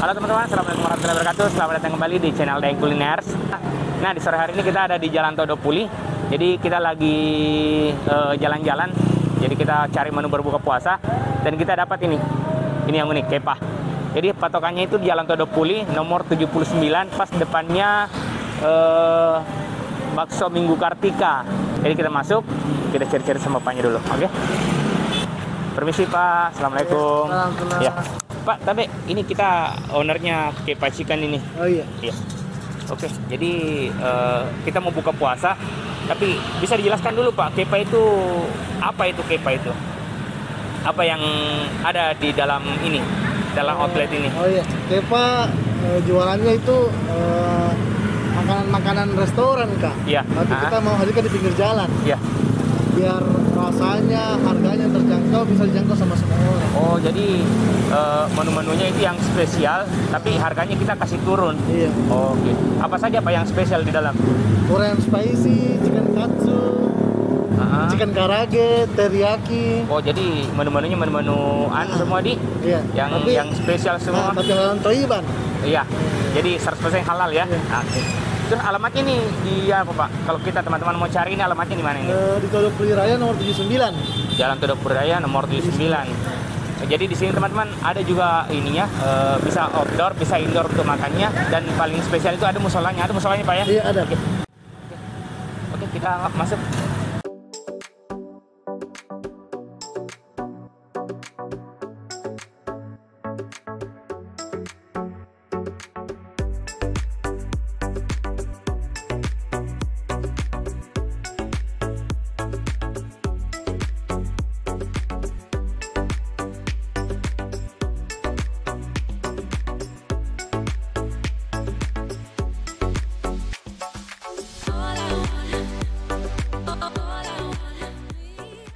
Halo teman-teman, assalamualaikum warahmatullahi wabarakatuh. Selamat datang kembali di channel Daeng Kuliners. Nah, di sore hari ini kita ada di Jalan Todopuli. Jadi kita lagi jalan-jalan. Jadi kita cari menu berbuka puasa dan kita dapat ini yang unik, kepah. Jadi patokannya itu di Jalan Todopuli nomor 79, pas depannya Bakso Minggu Kartika. Jadi kita masuk, kita cari-cari sama bapaknya dulu, oke? Permisi Pak, assalamualaikum. Ya, Pak, tapi ini kita ownernya Kepa Chicken ini. Oh iya. Iya. Oke, jadi kita mau buka puasa, tapi bisa dijelaskan dulu Pak, Kepa itu apa itu Kepa itu? Apa yang ada di dalam ini, dalam outlet ini? Oh iya, Kepa jualannya itu makanan-makanan restoran Kak. Iya. Tapi kita mau hadirkan di pinggir jalan. Iya. Biar rasanya, harganya terjangkau, bisa dijangkau sama semua orang. Oh, jadi menu-menunya itu yang spesial, tapi harganya kita kasih turun. Iya. Oh, oke. Apa saja Pak yang spesial di dalam? Korean spicy, chicken katsu, chicken karage, teriyaki. Oh, jadi menu-menunya menu-menu semua di? Iya. Yang spesial semua. Tapi halal toiban. Iya. Jadi 100% halal ya. Iya. Oke. Terus alamatnya nih di apa Pak? Kalau kita teman-teman mau cari ini alamatnya di mana ini? Di Todopuli Raya nomor 79. Jalan Todopuli Raya nomor 79. Jadi di sini teman-teman ada juga ininya, bisa outdoor, bisa indoor untuk makannya, dan paling spesial itu ada musolanya. Ada musolanya Pak ya? Iya, ada. Oke, kita masuk.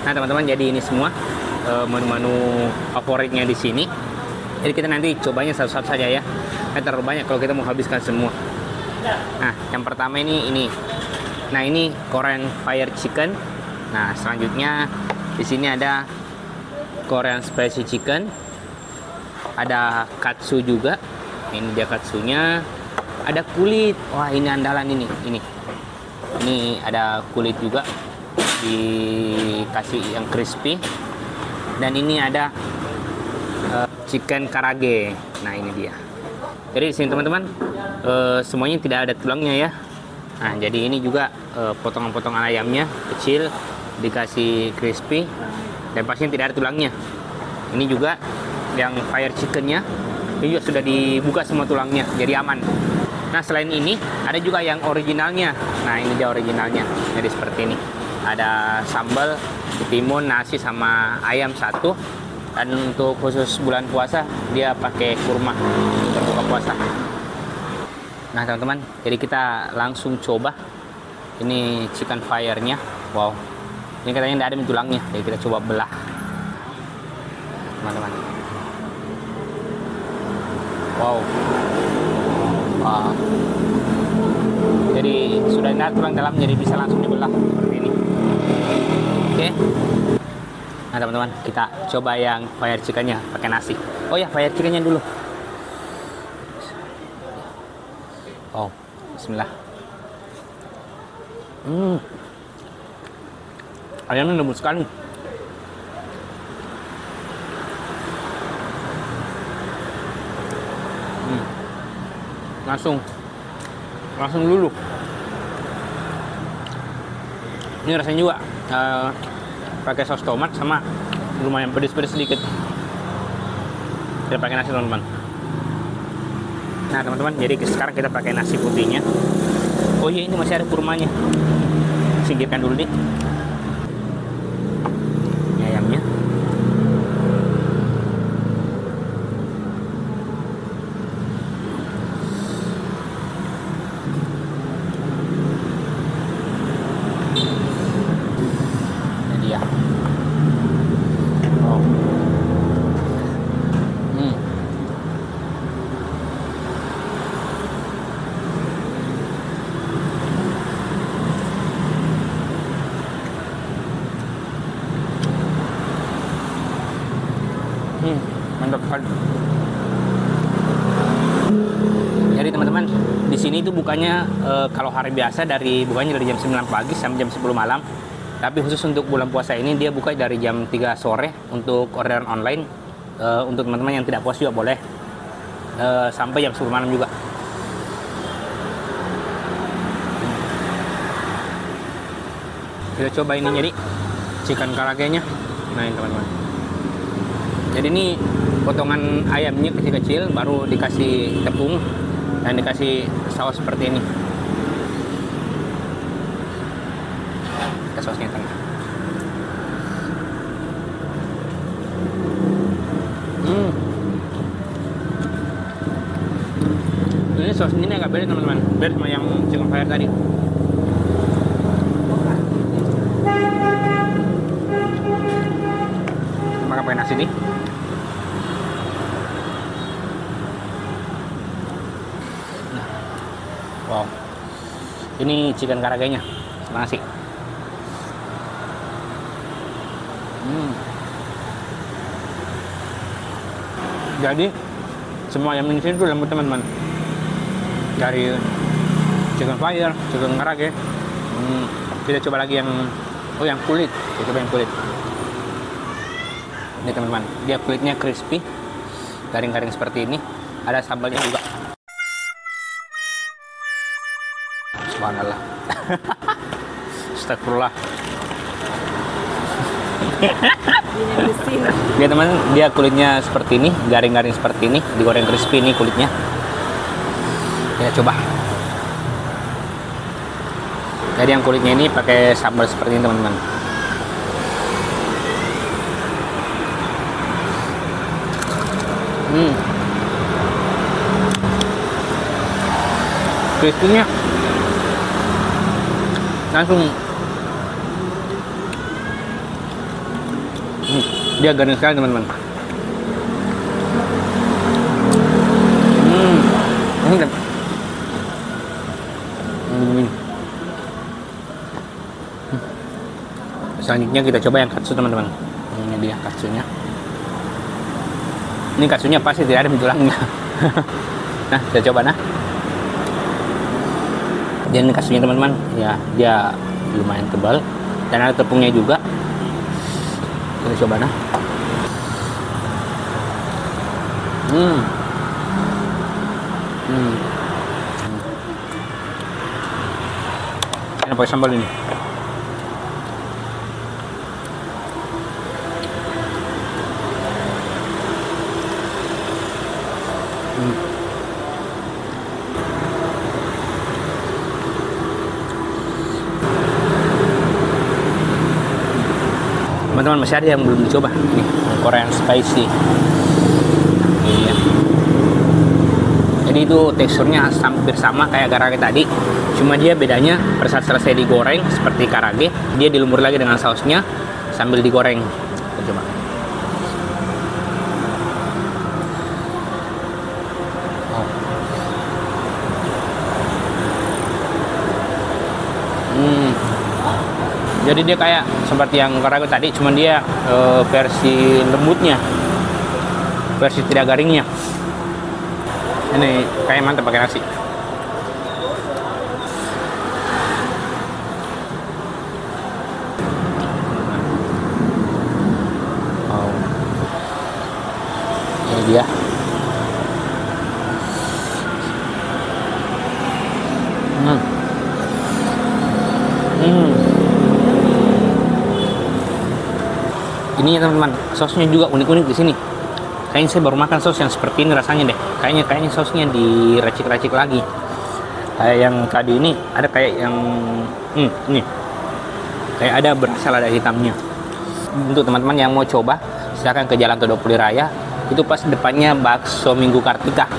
Nah teman-teman, jadi ini semua menu-menu favoritnya di sini. Jadi kita nanti cobanya satu-satu saja ya. Terlalu banyak kalau kita mau habiskan semua. Nah, yang pertama ini. Nah, ini Korean Fire Chicken. Nah, selanjutnya di sini ada Korean Spicy Chicken. Ada katsu juga. Ini dia katsunya. Ada kulit. Wah, ini andalan ini. Ini ada kulit juga. Dikasih yang crispy, dan ini ada chicken karage. Nah, ini dia. Jadi di sini teman-teman semuanya tidak ada tulangnya ya. Nah, jadi ini juga potongan-potongan ayamnya kecil, dikasih crispy, dan pastinya tidak ada tulangnya. Ini juga yang fire chickennya, ini juga sudah dibuka semua tulangnya, jadi aman. Nah, selain ini ada juga yang originalnya. Nah, ini dia originalnya, jadi seperti ini. Ada sambal, timun, nasi, sama ayam satu. Dan untuk khusus bulan puasa dia pakai kurma berbuka puasa. Nah teman-teman, jadi kita langsung coba. Ini chicken fire-nya. Wow, ini katanya tidak ada tulangnya, jadi kita coba belah teman-teman. Wow. Jadi sudah tidak tulang dalam, jadi bisa langsung dibelah seperti ini. Oke. Nah teman-teman, kita coba yang fire chickennya pakai nasi. Oh ya, fire chickennya dulu. Oh, bismillah. Ayamnya lembut sekali. Langsung luluh. Ini rasanya juga pakai saus tomat sama lumayan pedes-pedes sedikit. Kita pakai nasi teman-teman. Nah teman-teman, jadi sekarang kita pakai nasi putihnya. Oh iya, ini masih ada kurmanya. Singkirkan dulu nih. Ini ayamnya. Mantap sekali. Jadi teman-teman, di sini itu bukannya kalau hari biasa bukanya dari jam 9 pagi sampai jam 10 malam. Tapi khusus untuk bulan puasa ini dia buka dari jam 3 sore untuk orderan online. Untuk teman-teman yang tidak puas juga boleh. Sampai jam 10 malam juga. Kita coba ini jadi chicken karage-nya. Nah, ini teman-teman. Jadi ini potongan ayamnya kecil-kecil, baru dikasih tepung dan dikasih saus seperti ini. Kita sausnya tengah. Ini saus ini agak beda teman-teman, beda sama yang chicken fire tadi. Makan pakai nasi nih. Wow, ini chicken karage-nya sama nasi. Jadi semua yang di sini itu lembut teman-teman. Dari chicken fire, chicken karage. Kita coba lagi yang yang kulit. Kita coba yang kulit. Ini teman-teman, dia kulitnya crispy, garing-garing seperti ini. Ada sambalnya juga. Subhanallah. Astagfirullah. Dia teman, dia kulitnya seperti ini, garing-garing seperti ini, digoreng crispy ini kulitnya. Kita coba. Jadi yang kulitnya ini pakai sambal seperti ini teman-teman. Crispy-nya langsung dia garing sekali teman-teman. Ini kan selanjutnya kita coba yang katsu teman-teman. Ini dia katsunya. Ini katsunya pasti tidak ada tulangnya. Nah, kita coba nah. Dan katsunya teman-teman, ya dia lumayan tebal dan ada tepungnya juga. Kita coba nah. Enak pakai sambal ini. Teman-teman, masih ada yang belum dicoba ini Korean spicy. Iya. Jadi itu teksturnya hampir sama kayak karage tadi, cuma dia bedanya pada saat selesai digoreng seperti karage, dia dilumur lagi dengan sausnya sambil digoreng. Kita coba. Jadi dia kayak seperti yang karage tadi, cuman dia versi lembutnya, versi tidak garingnya. Ini kayak mantap pakai nasi. Wow. Ini dia. Ini teman-teman, sausnya juga unik-unik di sini. Kayaknya saya baru makan saus yang seperti ini rasanya deh. Kayaknya sausnya diracik-racik lagi. Kayak yang tadi ini ada kayak yang ini. Kayak ada berasal ada hitamnya. Untuk teman-teman yang mau coba, silakan ke Jalan Todopuli Raya. Itu pas depannya Bakso Minggu Kartika.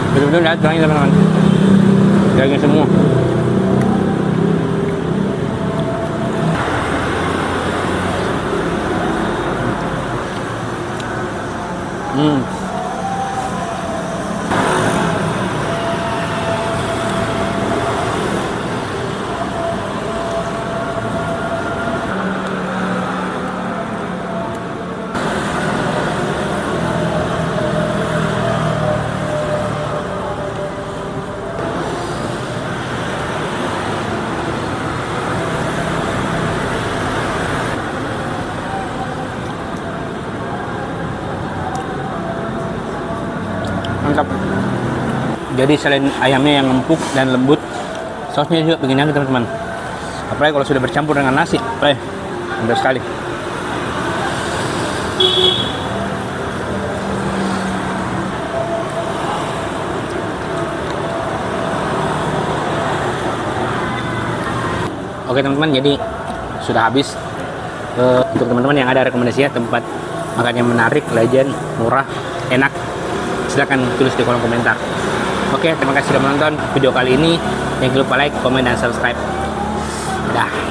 Betul-betul lihat tulangnya teman-teman, daging semua. Jadi selain ayamnya yang empuk dan lembut, sausnya juga bikin enak teman-teman. Apalagi kalau sudah bercampur dengan nasi, mantap sekali. Oke teman-teman, jadi sudah habis. Untuk teman-teman yang ada rekomendasi ya tempat makan yang menarik, legend, murah, enak, silahkan tulis di kolom komentar. Oke, terima kasih sudah menonton video kali ini. Jangan lupa like, komen, dan subscribe. Dah.